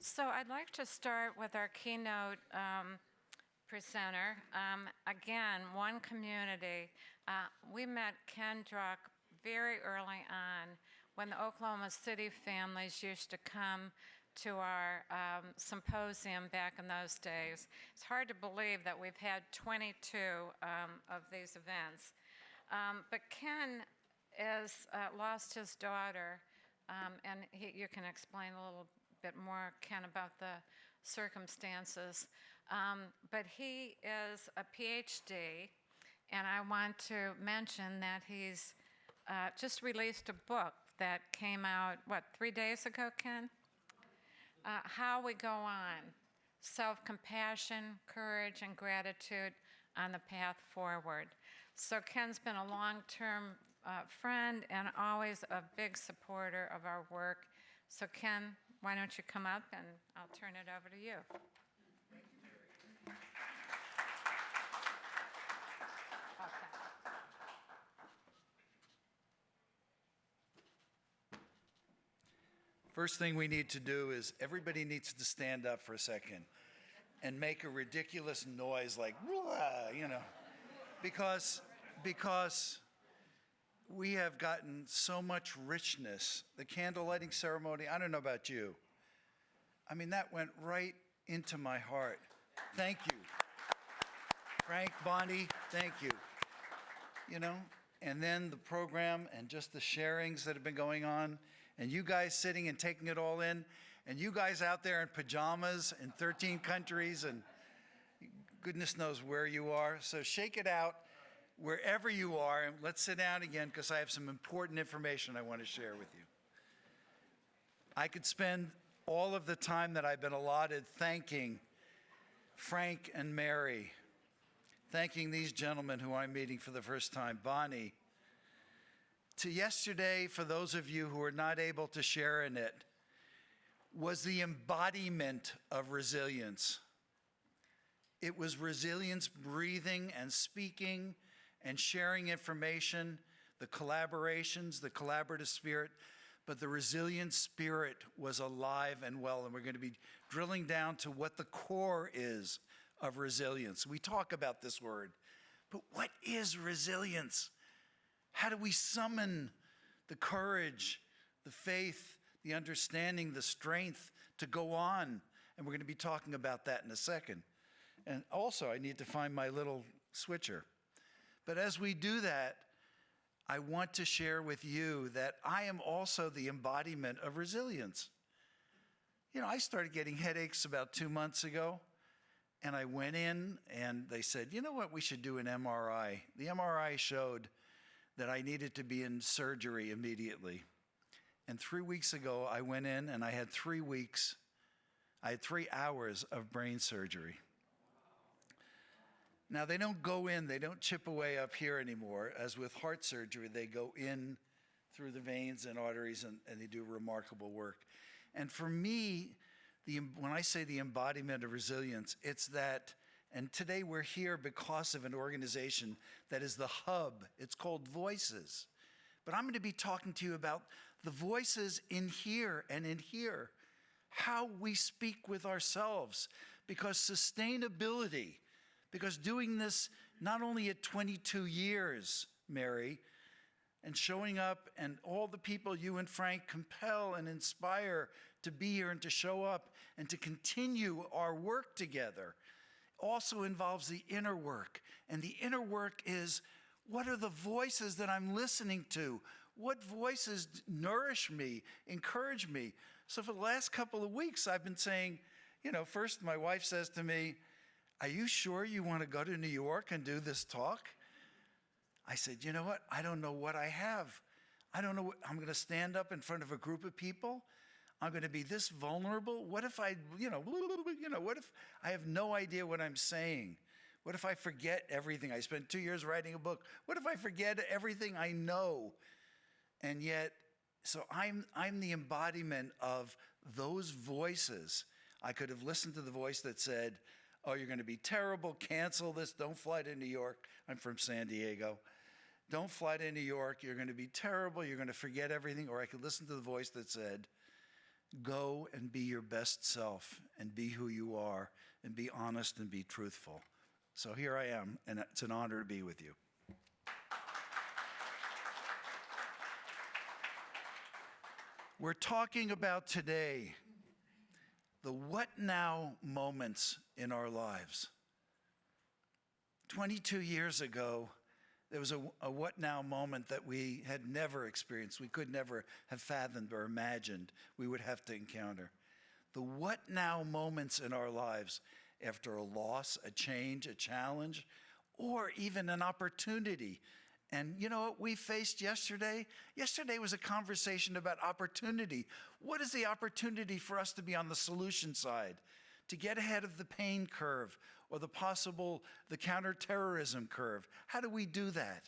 So I'd like to start with our keynote presenter. Again, one community. We met Ken Druck very early on when the Oklahoma City families used to come to our symposium back in those days. It's hard to believe that we've had 22 of these events. But Ken has lost his daughter, and you can explain a little bit more, Ken, about the circumstances. But he is a PhD, and I want to mention that he's just released a book that came out, 3 days ago, Ken? How We Go On, Self-Compassion, Courage, and Gratitude on the Path Forward. So Ken's been a long-term friend and always a big supporter of our work. So Ken, why don't you come up and I'll turn it over to you. Thank you, Mary. Okay. First thing we need to do is everybody needs to stand up for a second and make a ridiculous noise like, because we have gotten so much richness. The candle lighting ceremony, I don't know about you. I mean, that went right into my heart. Thank you. Frank, Bonnie, thank you. And then the program and just the sharings that have been going on, and you guys sitting and taking it all in, and you guys out there in pajamas in 13 countries, and goodness knows where you are. So shake it out wherever you are, and let's sit down again because I have some important information I want to share with you. I could spend all of the time that I've been allotted thanking Frank and Mary, thanking these gentlemen who I'm meeting for the first time, Bonnie. To yesterday, for those of you who are not able to share in it, was the embodiment of resilience. It was resilience breathing and speaking and sharing information, the collaborations, the collaborative spirit, but the resilient spirit was alive and well, and we're going to be drilling down to what the core is of resilience. We talk about this word, but what is resilience? How do we summon the courage, the faith, the understanding, the strength to go on? And we're going to be talking about that in a second. And also, I need to find my little switcher. But as we do that, I want to share with you that I am also the embodiment of resilience. I started getting headaches about 2 months ago, and I went in and they said, you know what, we should do an MRI. The MRI showed that I needed to be in surgery immediately. And 3 weeks ago, I went in and I had 3 weeks, I had 3 hours of brain surgery. Now, they don't go in, they don't chip away up here anymore. As with heart surgery, they go in through the veins and arteries and they do remarkable work. And for me, when I say the embodiment of resilience, it's that, and today we're here because of an organization that is the hub. It's called Voices. But I'm going to be talking to you about the voices in here and in here, how we speak with ourselves, because sustainability, because doing this not only at 22 years, Mary, and showing up and all the people you and Frank compel and inspire to be here and to show up and to continue our work together also involves the inner work. And the inner work is, what are the voices that I'm listening to? What voices nourish me, encourage me? So for the last couple of weeks, I've been saying, first my wife says to me, are you sure you want to go to New York and do this talk? I said, you know what? I don't know what I have. I don't know what, I'm going to stand up in front of a group of people. I'm going to be this vulnerable. What if what if I have no idea what I'm saying? What if I forget everything? I spent 2 years writing a book. What if I forget everything I know? And yet, so I'm the embodiment of those voices. I could have listened to the voice that said, oh, you're going to be terrible, cancel this, don't fly to New York. I'm from San Diego. Don't fly to New York, you're going to be terrible, you're going to forget everything. Or I could listen to the voice that said, Go and be your best self and be who you are and be honest and be truthful. So here I am, and it's an honor to be with you. We're talking about today the what now moments in our lives. 22 years ago, there was a what now moment that we had never experienced. We could never have fathomed or imagined we would have to encounter. The what now moments in our lives after a loss, a change, a challenge, or even an opportunity. And you know what we faced yesterday? Yesterday was a conversation about opportunity. What is the opportunity for us to be on the solution side, to get ahead of the pain curve or the counterterrorism curve? How do we do that?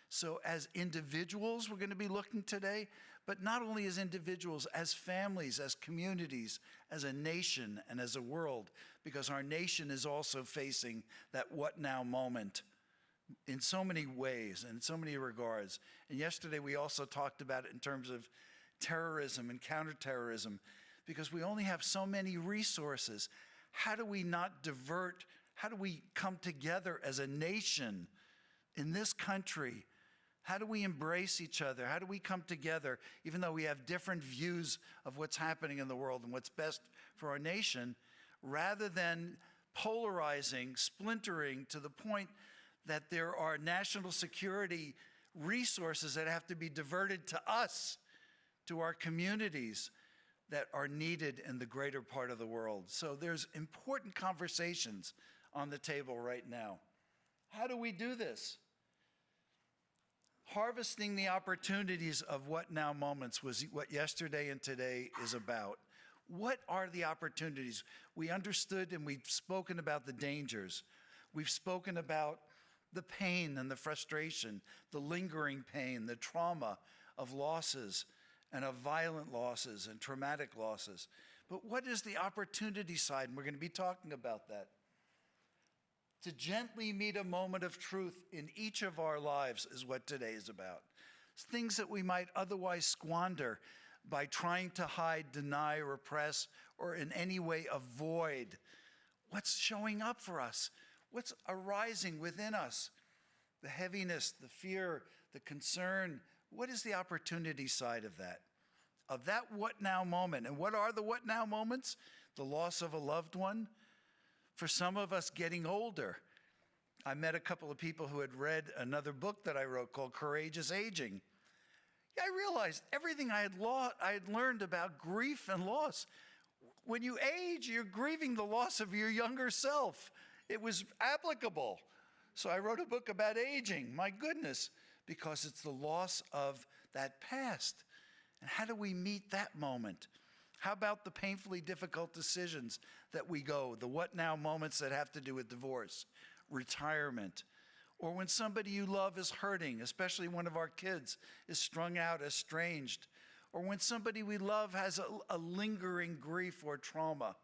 So as individuals, we're going to be looking today, but not only as individuals, as families, as communities, as a nation, and as a world, because our nation is also facing that what now moment in so many ways and in so many regards. And yesterday we also talked about it in terms of terrorism and counterterrorism, because we only have so many resources. How do we not divert? How do we come together as a nation in this country? How do we embrace each other? How do we come together, even though we have different views of what's happening in the world and what's best for our nation, rather than polarizing, splintering to the point that there are national security resources that have to be diverted to us, to our communities that are needed in the greater part of the world. So there's important conversations on the table right now. How do we do this? Harvesting the opportunities of what now moments was what yesterday and today is about. What are the opportunities? We understood and we've spoken about the dangers. We've spoken about the pain and the frustration, the lingering pain, the trauma of losses and of violent losses and traumatic losses. But what is the opportunity side? And we're going to be talking about that. To gently meet a moment of truth in each of our lives is what today is about. Things that we might otherwise squander by trying to hide, deny, repress, or in any way avoid. What's showing up for us? What's arising within us? The heaviness, the fear, the concern. What is the opportunity side of that? Of that what now moment. And what are the what now moments? The loss of a loved one. For some of us, getting older. I met a couple of people who had read another book that I wrote called Courageous Aging. Yeah, I realized everything I had learned about grief and loss. When you age, you're grieving the loss of your younger self. It was applicable. So I wrote a book about aging, my goodness, because it's the loss of that past. And how do we meet that moment? How about the painfully difficult decisions that we go, the what now moments that have to do with divorce, retirement, or when somebody you love is hurting, especially one of our kids is strung out, estranged, or when somebody we love has a lingering grief or trauma.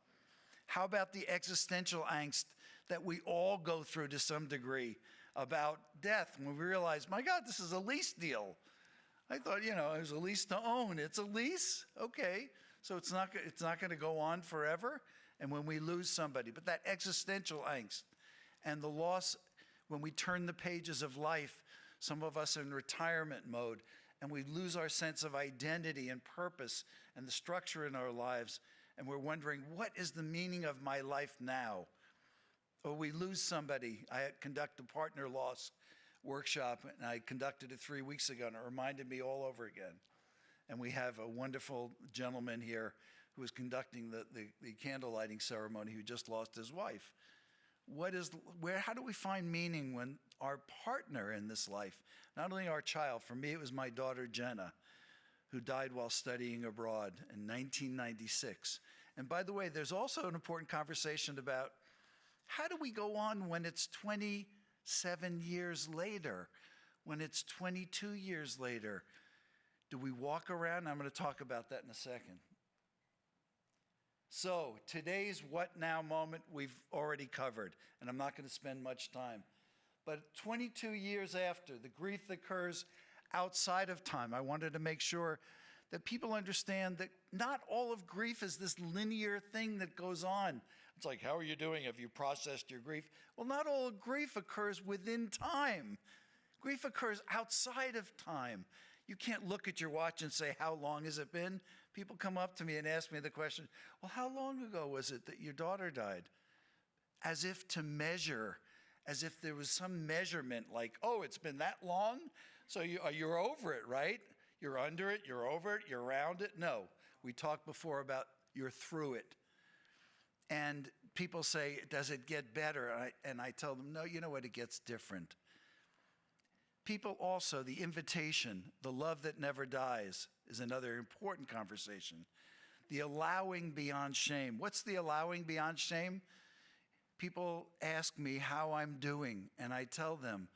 How about the existential angst that we all go through to some degree about death when we realize, my God, this is a lease deal. I thought, it was a lease to own. It's a lease? Okay. So it's not going to go on forever. And when we lose somebody, but that existential angst and the loss when we turn the pages of life, some of us are in retirement mode, and we lose our sense of identity and purpose and the structure in our lives, and we're wondering, what is the meaning of my life now? Or we lose somebody. I conduct a partner loss workshop, and I conducted it 3 weeks ago, and it reminded me all over again. And we have a wonderful gentleman here who is conducting the candle lighting ceremony who just lost his wife. How do we find meaning when our partner in this life, not only our child, for me it was my daughter Jenna, who died while studying abroad in 1996. And by the way, there's also an important conversation about how do we go on when it's 27 years later, when it's 22 years later? Do we walk around? I'm going to talk about that in a second. So today's what now moment we've already covered, and I'm not going to spend much time. But 22 years after, the grief that occurs outside of time, I wanted to make sure that people understand that not all of grief is this linear thing that goes on. It's like, how are you doing? Have you processed your grief? Well, not all grief occurs within time. Grief occurs outside of time. You can't look at your watch and say, how long has it been? People come up to me and ask me the question, well, how long ago was it that your daughter died? As if to measure, as if there was some measurement like, oh, it's been that long? So you're over it, right? You're under it, you're over it, you're around it. No, we talked before about you're through it. And people say, does it get better? And I tell them, no, you know what, it gets different. People also, the invitation, the love that never dies is another important conversation. The allowing beyond shame. What's the allowing beyond shame? People ask me how I'm doing, and I tell them,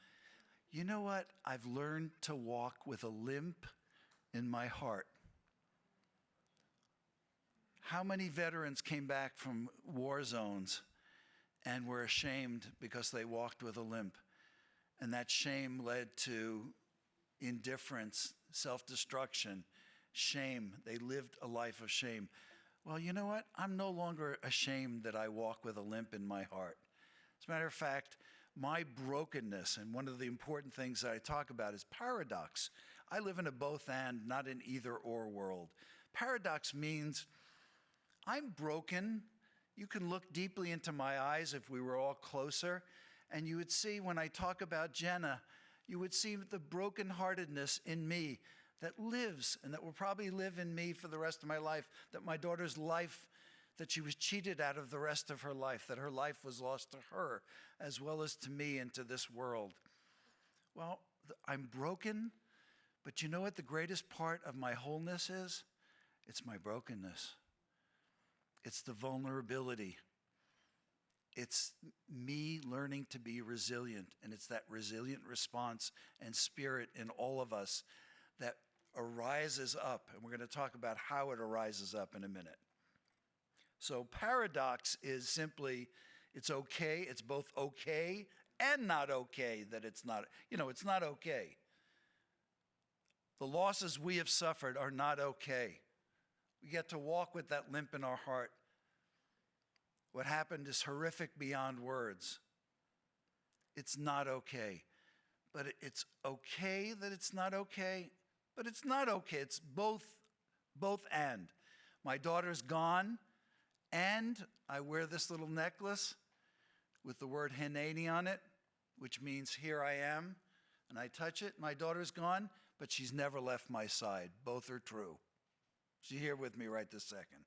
you know what? I've learned to walk with a limp in my heart. How many veterans came back from war zones and were ashamed because they walked with a limp? And that shame led to indifference, self-destruction, shame. They lived a life of shame. Well, you know what? I'm no longer ashamed that I walk with a limp in my heart. As a matter of fact, my brokenness, and one of the important things that I talk about is paradox. I live in a both and, not an either or world. Paradox means I'm broken. You can look deeply into my eyes if we were all closer, and you would see when I talk about Jenna, you would see the brokenheartedness in me that lives and that will probably live in me for the rest of my life, that my daughter's life, that she was cheated out of the rest of her life, that her life was lost to her as well as to me and to this world. Well, I'm broken, but you know what the greatest part of my wholeness is? It's my brokenness. It's the vulnerability. It's me learning to be resilient, and it's that resilient response and spirit in all of us that arises up, and we're going to talk about how it arises up in a minute. So paradox is simply, it's okay, it's both okay and not okay that it's not, it's not okay. The losses we have suffered are not okay. We get to walk with that limp in our heart. What happened is horrific beyond words. It's not okay. But it's okay that it's not okay, but it's not okay. It's both and. My daughter's gone, and I wear this little necklace with the word Hineni on it, which means here I am, and I touch it. My daughter's gone, but she's never left my side. Both are true. She's here with me right this second.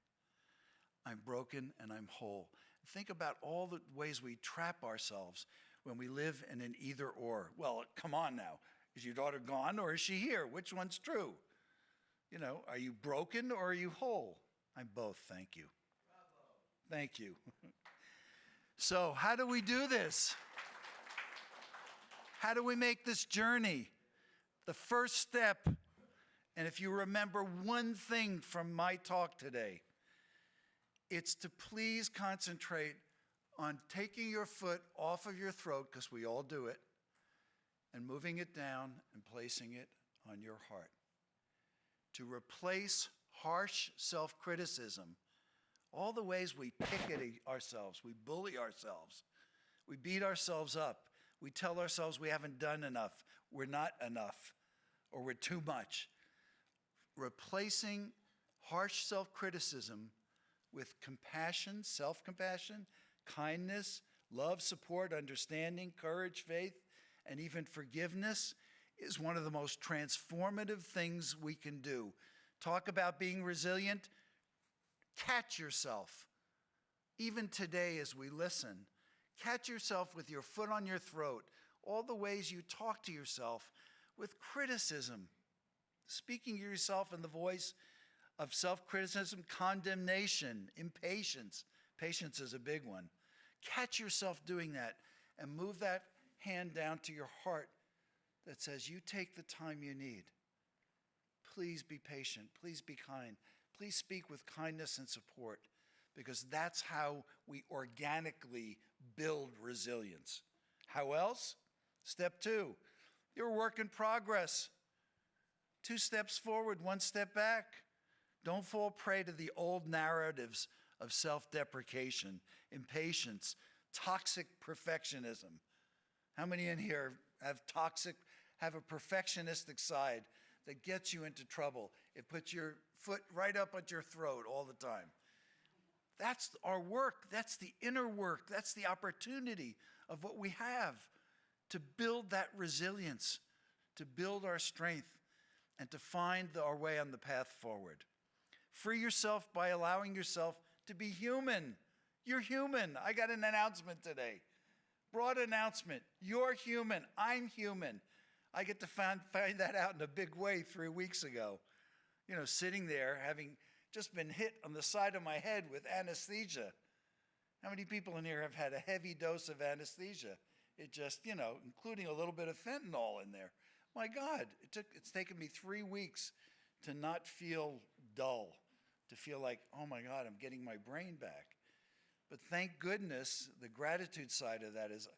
I'm broken and I'm whole. Think about all the ways we trap ourselves when we live in an either or. Well, come on now. Is your daughter gone or is she here? Which one's true? Are you broken or are you whole? I'm both, thank you. Bravo. Thank you. So how do we do this? How do we make this journey? The first step, and if you remember one thing from my talk today, it's to please concentrate on taking your foot off of your throat, because we all do it, and moving it down and placing it on your heart. To replace harsh self-criticism, all the ways we pick at ourselves, we bully ourselves, we beat ourselves up, we tell ourselves we haven't done enough, we're not enough, or we're too much. Replacing harsh self-criticism with compassion, self-compassion, kindness, love, support, understanding, courage, faith, and even forgiveness is one of the most transformative things we can do. Talk about being resilient. Catch yourself. Even today as we listen, catch yourself with your foot on your throat, all the ways you talk to yourself with criticism, speaking to yourself in the voice of self-criticism, condemnation, impatience. Patience is a big one. Catch yourself doing that and move that hand down to your heart that says, you take the time you need. Please be patient. Please be kind. Please speak with kindness and support, because that's how we organically build resilience. How else? Step 2, you're a work in progress. 2 steps forward, 1 step back. Don't fall prey to the old narratives of self-deprecation, impatience, toxic perfectionism. How many in here have a perfectionistic side that gets you into trouble? It puts your foot right up at your throat all the time. That's our work. That's the inner work. That's the opportunity of what we have to build that resilience, to build our strength, and to find our way on the path forward. Free yourself by allowing yourself to be human. You're human. I got an announcement today. Broad announcement. You're human. I'm human. I get to find that out in a big way 3 weeks ago. You know, sitting there having just been hit on the side of my head with anesthesia. How many people in here have had a heavy dose of anesthesia? It just, including a little bit of fentanyl in there. My God, it's taken me 3 weeks to not feel dull, to feel like, oh my God, I'm getting my brain back. But thank goodness, the gratitude side of that is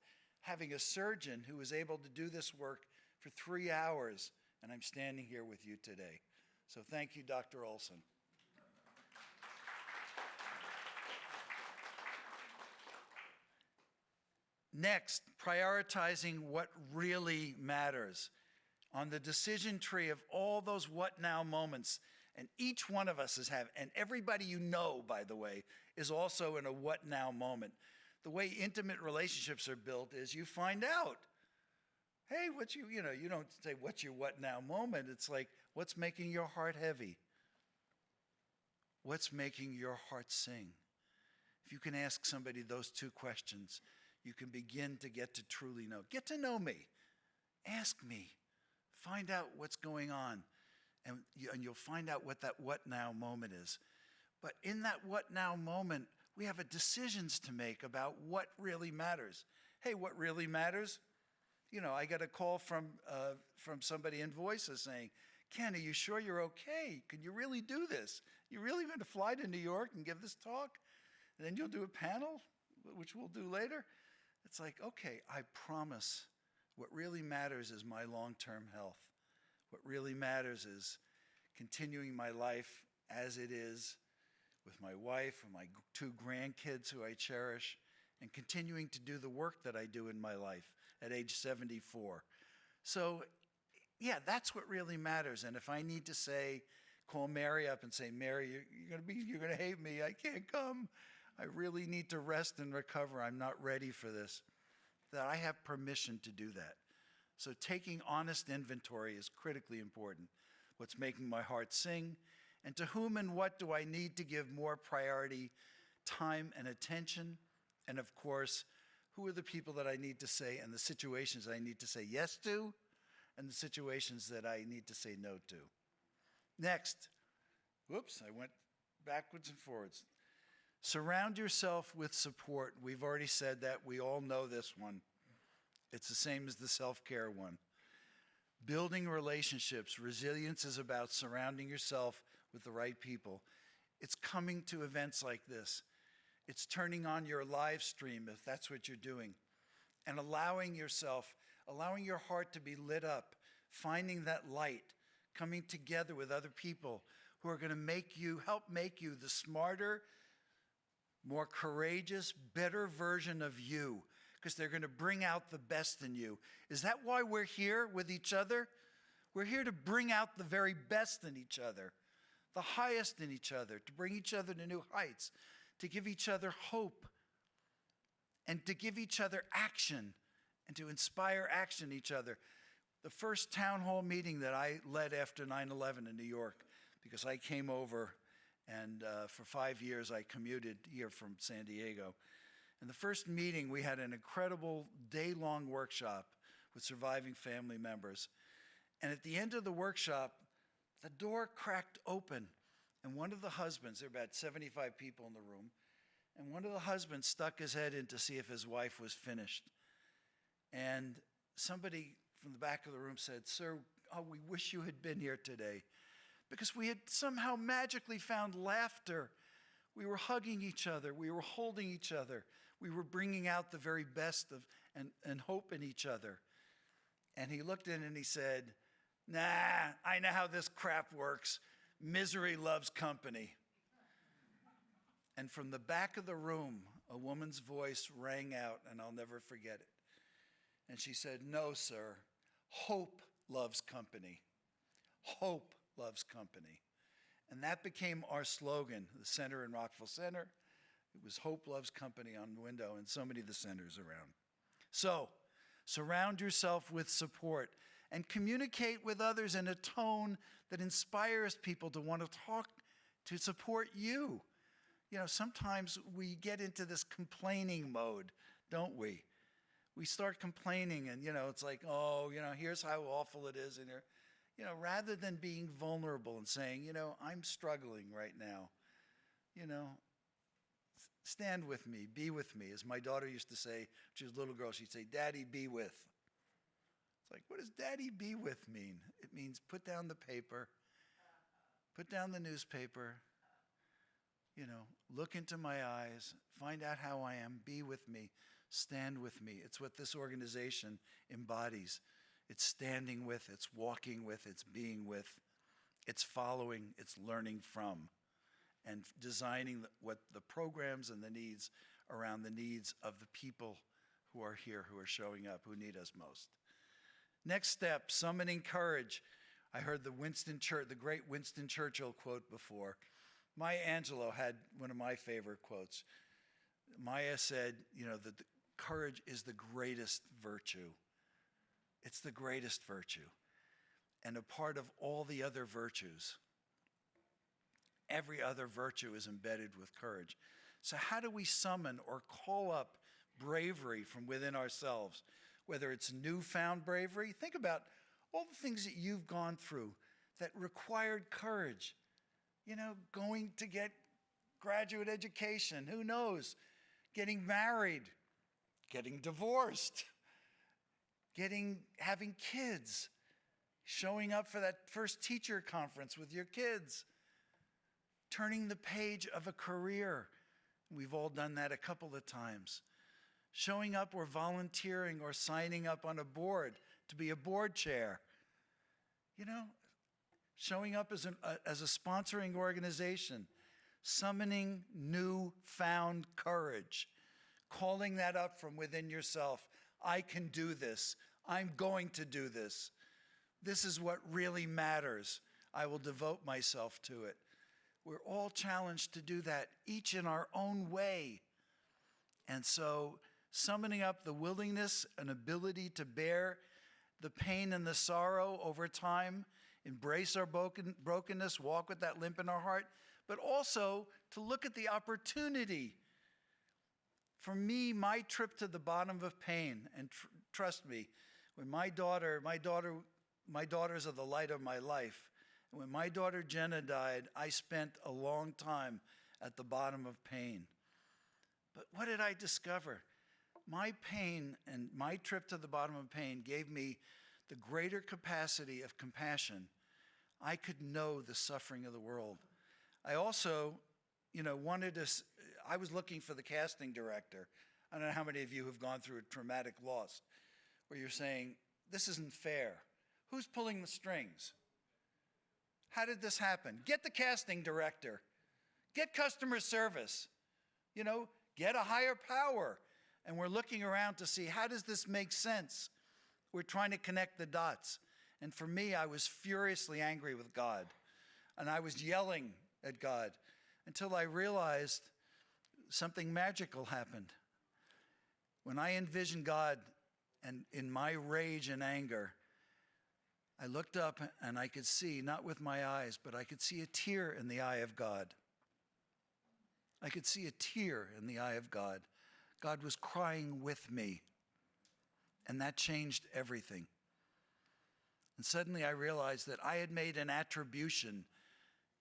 having a surgeon who was able to do this work for 3 hours, and I'm standing here with you today. So thank you, Dr. Olson. Next, prioritizing what really matters. On the decision tree of all those what now moments, and each one of us and everybody you know, by the way, is also in a what now moment. The way intimate relationships are built is you find out, hey, you don't say what's your what now moment. It's like, what's making your heart heavy? What's making your heart sing? If you can ask somebody those 2 questions, you can begin to get to truly know. Get to know me. Ask me. Find out what's going on. And you'll find out what that what now moment is. But in that what now moment, we have decisions to make about what really matters. Hey, what really matters? I got a call from somebody in Voices saying, Ken, are you sure you're okay? Can you really do this? You really going to fly to New York and give this talk? And then you'll do a panel, which we'll do later? It's like, okay, I promise what really matters is my long-term health. What really matters is continuing my life as it is with my wife and my 2 grandkids who I cherish, and continuing to do the work that I do in my life at age 74. So, yeah, that's what really matters. And if I need to call Mary up and say, Mary, you're gonna hate me. I can't come. I really need to rest and recover. I'm not ready for this. That I have permission to do that. So taking honest inventory is critically important. What's making my heart sing? And to whom and what do I need to give more priority, time, and attention? And of course, who are the people that I need to say and the situations I need to say yes to and the situations that I need to say no to? Next, I went backwards and forwards. Surround yourself with support. We've already said that. We all know this one. It's the same as the self-care one. Building relationships. Resilience is about surrounding yourself with the right people. It's coming to events like this. It's turning on your live stream if that's what you're doing, and allowing your heart to be lit up, finding that light, coming together with other people who are going to help make you the smarter, more courageous, better version of you, because they're going to bring out the best in you. Is that why we're here with each other? We're here to bring out the very best in each other, the highest in each other, to bring each other to new heights, to give each other hope, and to give each other action, and to inspire action in each other. The first town hall meeting that I led after 9/11 in New York, because I came over and for 5 years I commuted here from San Diego. In the first meeting, we had an incredible day-long workshop with surviving family members. And at the end of the workshop, the door cracked open, and one of the husbands, there were about 75 people in the room, and one of the husbands stuck his head in to see if his wife was finished. And somebody from the back of the room said, "Sir, we wish you had been here today, because we had somehow magically found laughter. We were hugging each other. We were holding each other. We were bringing out the very best of and hope in each other." And he looked in and he said, Nah, I know how this crap works. Misery loves company. And from the back of the room, a woman's voice rang out, and I'll never forget it. And she said, "No, sir, hope loves company. Hope loves company." And that became our slogan, the center in Rockville Center. It was Hope Loves Company on the window and so many of the centers around. So, surround yourself with support and communicate with others in a tone that inspires people to want to talk, to support you. You know, sometimes we get into this complaining mode, don't we? We start complaining and, it's like, oh, here's how awful it is. And, rather than being vulnerable and saying, I'm struggling right now, stand with me, be with me. As my daughter used to say, she was a little girl, she'd say, "Daddy, be with." It's like, what does "daddy be with" mean? It means put down the paper, put down the newspaper, look into my eyes, find out how I am, be with me, stand with me. It's what this organization embodies. It's standing with, it's walking with, it's being with, it's following, it's learning from, and designing what the programs and the needs around the needs of the people who are here, who are showing up, who need us most. Next step, summoning courage. I heard the great Winston Churchill quote before. Maya Angelou had one of my favorite quotes. Maya said, that courage is the greatest virtue. It's the greatest virtue. And a part of all the other virtues. Every other virtue is embedded with courage. So how do we summon or call up bravery from within ourselves? Whether it's newfound bravery, think about all the things that you've gone through that required courage. Going to get graduate education, who knows? Getting married, getting divorced, having kids, showing up for that first teacher conference with your kids, turning the page of a career. We've all done that a couple of times. Showing up or volunteering or signing up on a board to be a board chair. Showing up as a sponsoring organization, summoning newfound courage, calling that up from within yourself. I can do this. I'm going to do this. This is what really matters. I will devote myself to it. We're all challenged to do that, each in our own way. And so, summoning up the willingness and ability to bear the pain and the sorrow over time, embrace our brokenness, walk with that limp in our heart, but also to look at the opportunity. For me, my trip to the bottom of pain, and trust me, when my daughters are the light of my life. And when my daughter Jenna died, I spent a long time at the bottom of pain. But what did I discover? My pain and my trip to the bottom of pain gave me the greater capacity of compassion. I could know the suffering of the world. I also, I was looking for the casting director. I don't know how many of you have gone through a traumatic loss where you're saying, this isn't fair. Who's pulling the strings? How did this happen? Get the casting director. Get customer service. Get a higher power. And we're looking around to see, how does this make sense? We're trying to connect the dots. And for me, I was furiously angry with God. And I was yelling at God until I realized something magical happened. When I envisioned God and in my rage and anger, I looked up and I could see, not with my eyes, but I could see a tear in the eye of God. I could see a tear in the eye of God. God was crying with me. And that changed everything. And suddenly I realized that I had made an attribution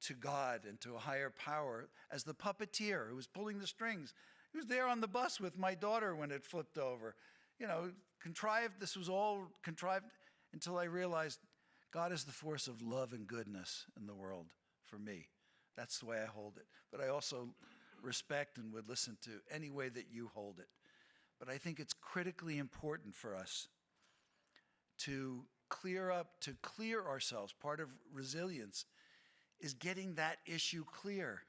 to God and to a higher power as the puppeteer who was pulling the strings. He was there on the bus with my daughter when it flipped over. This was all contrived until I realized God is the force of love and goodness in the world for me. That's the way I hold it. But I also respect and would listen to any way that you hold it. But I think it's critically important for us to to clear ourselves. Part of resilience is getting that issue clear.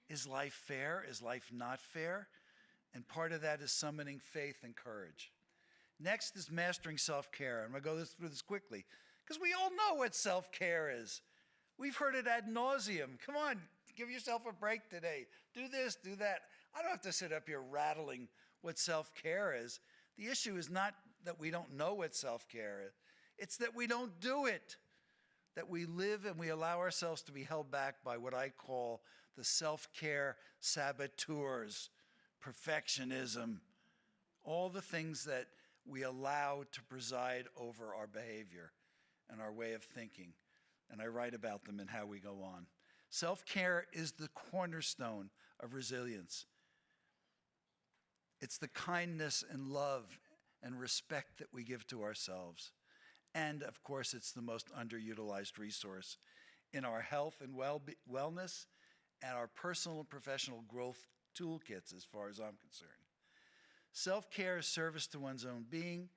Is life fair? Is life not fair? And part of that is summoning faith and courage. Next is mastering self-care. I'm going to go through this quickly because we all know what self-care is. We've heard it ad nauseum. Come on, give yourself a break today. Do this, do that. I don't have to sit up here rattling what self-care is. The issue is not that we don't know what self-care is. It's that we don't do it. That we live and we allow ourselves to be held back by what I call the self-care saboteurs, perfectionism, all the things that we allow to preside over our behavior and our way of thinking. And I write about them and how we go on. Self-care is the cornerstone of resilience. It's the kindness and love and respect that we give to ourselves. And of course, it's the most underutilized resource in our health and wellness and our personal and professional growth toolkits, as far as I'm concerned. Self-care is service to one's own being,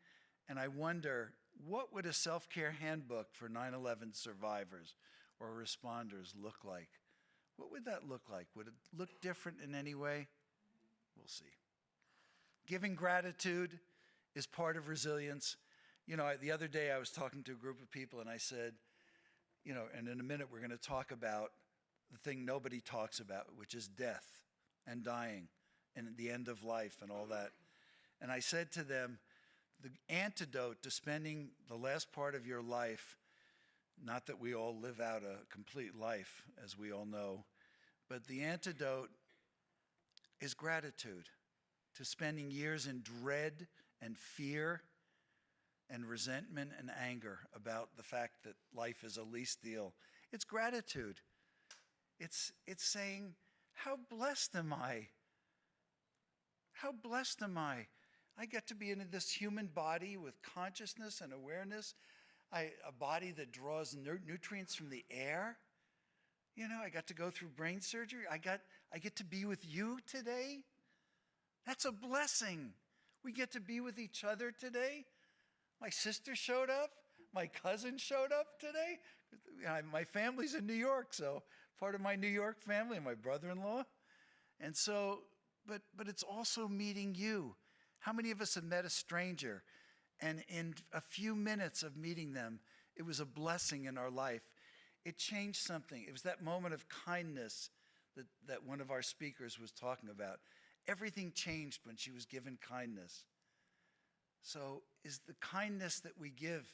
and I wonder, what would a self-care handbook for 9/11 survivors or responders look like? What would that look like? Would it look different in any way? We'll see. Giving gratitude is part of resilience. You know, the other day I was talking to a group of people and I said, you know, and in a minute we're going to talk about the thing nobody talks about, which is death and dying and the end of life and all that. And I said to them, the antidote to spending the last part of your life, not that we all live out a complete life, as we all know, but the antidote is gratitude, to spending years in dread and fear and resentment and anger about the fact that life is a least deal. It's gratitude. It's saying, how blessed am I? How blessed am I? I get to be in this human body with consciousness and awareness, a body that draws nutrients from the air. You know, I got to go through brain surgery. I get to be with you today. That's a blessing. We get to be with each other today. My sister showed up. My cousin showed up today. My family's in New York, so part of my New York family, my brother-in-law. And so, but it's also meeting you. How many of us have met a stranger, and in a few minutes of meeting them, it was a blessing in our life. It changed something. It was that moment of kindness that one of our speakers was talking about. Everything changed when she was given kindness. So is the kindness that we give,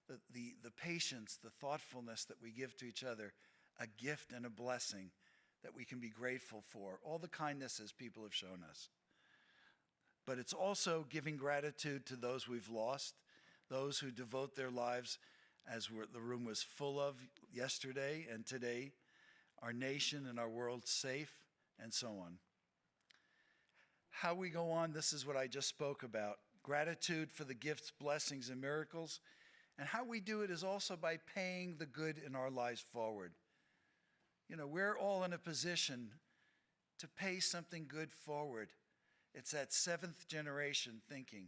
the patience, the thoughtfulness that we give to each other, a gift and a blessing that we can be grateful for? All the kindnesses people have shown us. But it's also giving gratitude to those we've lost, those who devote their lives, as the room was full of yesterday and today, our nation and our world safe, and so on. How we go on, this is what I just spoke about. Gratitude for the gifts, blessings, and miracles. And how we do it is also by paying the good in our lives forward. You know, we're all in a position to pay something good forward. It's that seventh generation thinking.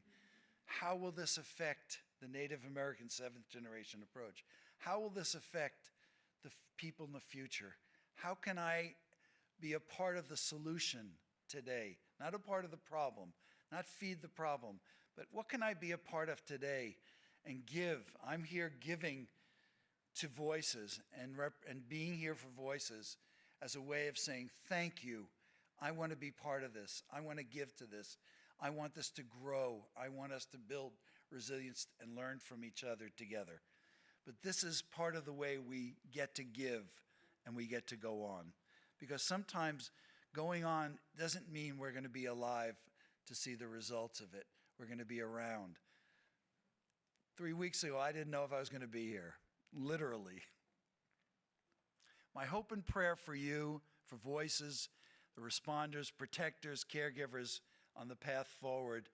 How will this affect the Native American seventh generation approach? How will this affect the people in the future? How can I be a part of the solution today? Not a part of the problem, not feed the problem, but what can I be a part of today and give? I'm here giving to voices and being here for voices as a way of saying thank you. I want to be part of this. I want to give to this. I want this to grow. I want us to build resilience and learn from each other together. But this is part of the way we get to give and we get to go on. Because sometimes going on doesn't mean we're going to be alive to see the results of it. We're going to be around. 3 weeks ago, I didn't know if I was going to be here, literally. My hope and prayer for you, for voices, the responders, protectors, caregivers on the path forward,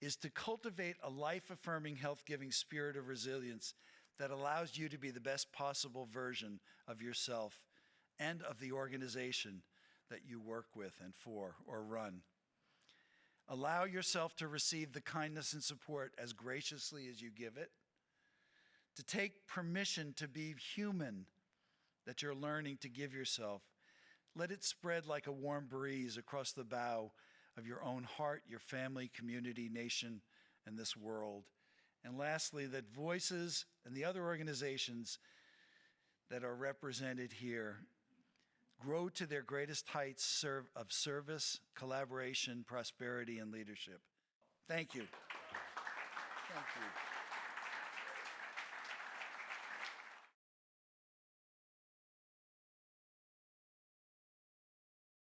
is to cultivate a life-affirming, health-giving spirit of resilience that allows you to be the best possible version of yourself and of the organization that you work with and for or run. Allow yourself to receive the kindness and support as graciously as you give it. to take permission to be human that you're learning to give yourself. Let it spread like a warm breeze across the bow of your own heart, your family, community, nation, and this world. And lastly, that voices and the other organizations that are represented here grow to their greatest heights of service, collaboration, prosperity, and leadership. Thank you. Thank you.